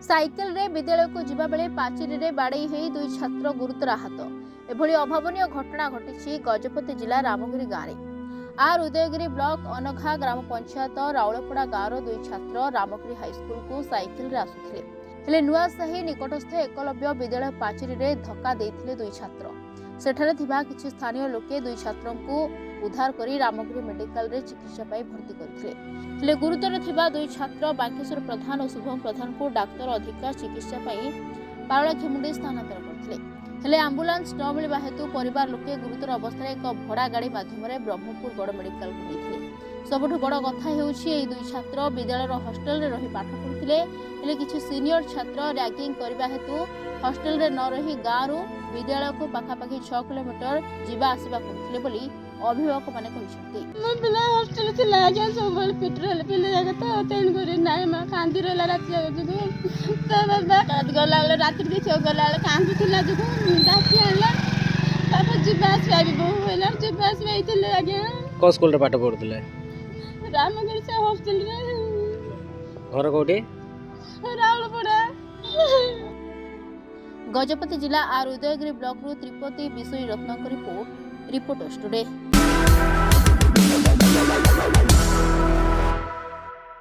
Cycle रे विद्यालय को जिबा बेले पाचेरी रे बाड़ई होई दुई छात्र गुरुतर आहत। एभली अभावनीय घटना घटिछि गजपति जिला रामगिरी गाँव में। आर उदयगिरी ब्लॉक अनघा ग्राम पंचायत राउलपड़ा गाँव दुई छात्र रामगिरी हाईस्कल को साइकेल रे आसुथिले हेले नुआसाही निकटस्थ एकलव्य विद्यालय पाचेरी रे धक्का देइथिले दुई छात्र। सेठारे थिबा किछि स्थानीय लोके दुई छात्रन को उद्धार करी रामगिरी मेडिकल रे चिकित्सा पाई भर्ती करथिले हेले गुरुतर थिबा दुई छात्र बांकेश्वर प्रधान और शुभम प्रधान को डाक्तर अधिकार चिकित्सा पाई पारଳାଖେମୁଣ୍ଡି स्थानांतर करथिले हेले एम्बुलेंस न मिलवा हेतु परिवार लोके गुरुतर अवस्था एक भड़ा गाड़ी माध्यम ब्रह्मपुर बड़ मेडिकल को नेथिले। सबुठु बड़ कथा हेउछि एई दुई छात्र विद्यालय हॉस्टल रे रही पाठ पढुथिले हेले किछि सीनियर छात्र रैगिंग करबा हेतु हॉस्टल रे न रही गाँव विद्यालय को पाखापाखि 6 किलोमीटर जीवा आसिबा करथिले बोली अभिभावक माने कहिसथि। मो पिला हॉस्टल थिला आज्ञा सब पेट्रोल पिले जागा तो तेन करे नाय मा कांदी रहला रात जागा जुगु तो बाबा काद गला रात के छो गला कांदी थिला जुगु दासी आला पापा जीवास भाई बहु होला जीवास भाई थिले आज्ञा को स्कूल रे पाठ पढुतले रामगिरी से हॉस्टल रे घर कोठी राउलपड़ा। गजपति जिला आर उदयगिरी ब्लॉक रु त्रिपति बिसोई रत्नाकर रिपोर्टर्स टुडे।